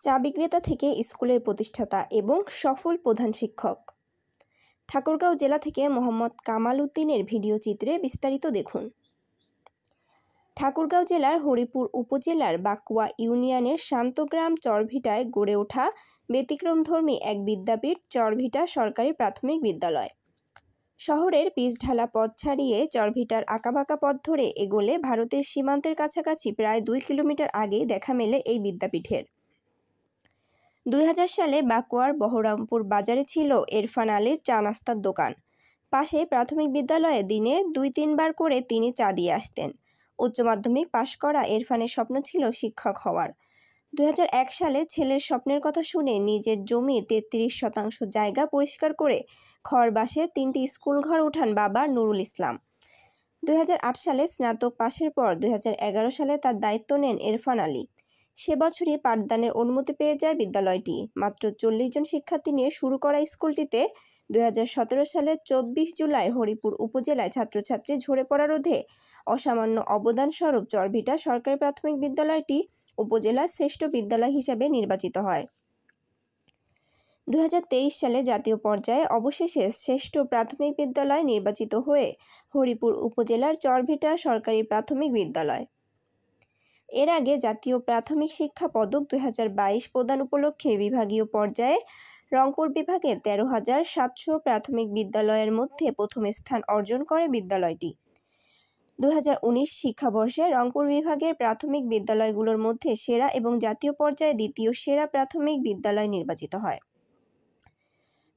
চা বিক্রেতা থেকে স্কুলের প্রতিষ্ঠাতা এবং সফল প্রধান শিক্ষক। ঠাকুরগাঁও জেলা থেকে মোহাম্মদ কামাল উদ্দিনের ভিডিও চিত্রে বিস্তারিত দেখুন। ঠাকুরগাঁও জেলার হরিপুর উপজেলার বাকুয়া ইউনিয়নের শান্তগ্রাম চরভিটায় গড়ে ওঠা ব্যতিক্রমধর্মী এক বিদ্যাপীঠ চরভিটা সরকারি প্রাথমিক বিদ্যালয়। শহরের পিচঢালা পথ ছাড়িয়ে চরভিটার আঁকাবাঁকা পথ ধরে এগোলে ভারতের সীমান্তের কাছাকাছি প্রায় 2 কিলোমিটার আগেই দেখা মেলে এই বিদ্যাপীঠের। 2000 সালে বাকুয়ার বহরমপুর বাজারে ছিল ইরফান আলীর চা নাস্তার দোকান। পাশে প্রাথমিক বিদ্যালয়ে দিনে 2-3 বার করে তিনি চা দিয়ে আসতেন। উচ্চ মাধ্যমিক পাশ করা ইরফানের স্বপ্ন ছিল শিক্ষক হওয়ার। 2001 সালে ছেলের স্বপ্নের কথা শুনে নিজের জমি 33% জায়গা পরিষ্কার করে খড় বাঁশের 3টি স্কুল ঘর উঠান বাবা নুরুল ইসলাম। 2008 সালে স্নাতক পাশের পর 2011 সালে তার দায়িত্ব নেন ইরফান আলী। সে বছরই পাঠদানের অনুমতি পেয়ে যায় বিদ্যালয়টি। মাত্র 40 জন শিক্ষার্থী নিয়ে শুরু করা স্কুলটিতে 2017 সালের 24 জুলাই হরিপুর উপজেলায় ছাত্রছাত্রী ঝরে পড়া রোধে অসামান্য অবদানস্বরূপ চরভিটা সরকারি প্রাথমিক বিদ্যালয়টি উপজেলার শ্রেষ্ঠ বিদ্যালয় হিসাবে নির্বাচিত হয়। 2023 সালে জাতীয় পর্যায়ে অবশেষে শ্রেষ্ঠ প্রাথমিক বিদ্যালয় নির্বাচিত হয়ে হরিপুর উপজেলার চরভিটা সরকারি প্রাথমিক বিদ্যালয়। এর আগে জাতীয় প্রাথমিক শিক্ষা পদক 2022 প্রদান উপলক্ষে বিভাগীয় পর্যায়ে রংপুর বিভাগে 13,700 প্রাথমিক বিদ্যালয়ের মধ্যে প্রথম স্থান অর্জন করে বিদ্যালয়টি। 2019 শিক্ষাবর্ষে রংপুর বিভাগের প্রাথমিক বিদ্যালয়গুলোর মধ্যে সেরা এবং জাতীয় পর্যায়ে দ্বিতীয় সেরা প্রাথমিক বিদ্যালয় নির্বাচিত হয়।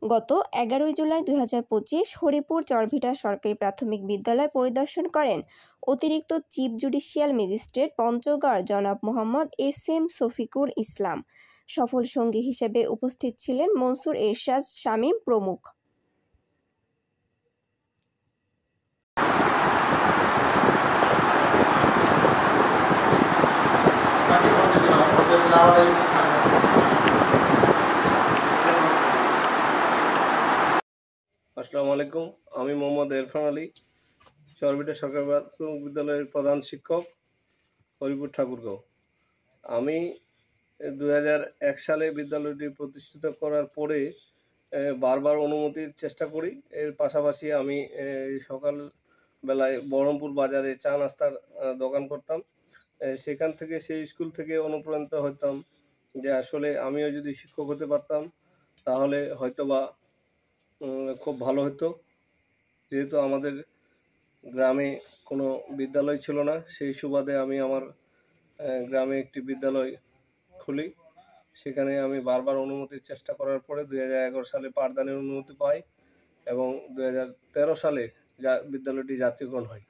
গত 11 জুলাই 2025 হরিপুর চরভিটা সরকারি প্রাথমিক বিদ্যালয় পরিদর্শন করেন অতিরিক্ত চিফ জুডিশিয়াল ম্যাজিস্ট্রেট পঞ্চগড় জনাব মোহাম্মদ এস.এম. শফিকুল ইসলাম। সফল সঙ্গী হিসেবে উপস্থিত ছিলেন মনসুর এরশাদ শামীম প্রমুখ। আসসালামু আলাইকুম, আমি মোহাম্মদ ইরফান আলী, চরভিটা সরকারি প্রাথমিক বিদ্যালয়ের প্রধান শিক্ষক, হরিপুর ঠাকুরগাঁও। আমি 2001 সালে বিদ্যালয়টি প্রতিষ্ঠিত করার পরে বারবার অনুমতির চেষ্টা করি। এর পাশাপাশি আমি সকাল বেলায় বহরমপুর বাজারে চা নাস্তার দোকান করতাম। সেখান থেকে সেই স্কুল থেকে অনুপ্রাণিত হতাম যে আসলে আমিও যদি শিক্ষক হতে পারতাম তাহলে হয়তোবা খুব ভালো হতো। যেহেতু আমাদের গ্রামে কোনো বিদ্যালয় ছিল না, সেই সুবাদে আমি আমার গ্রামে একটি বিদ্যালয় খুলি। সেখানে আমি বারবার অনুমতির চেষ্টা করার পরে 2011 সালে পাঠদানের অনুমতি পাই এবং 2013 সালে বিদ্যালয়টি জাতীয়করণ হয়।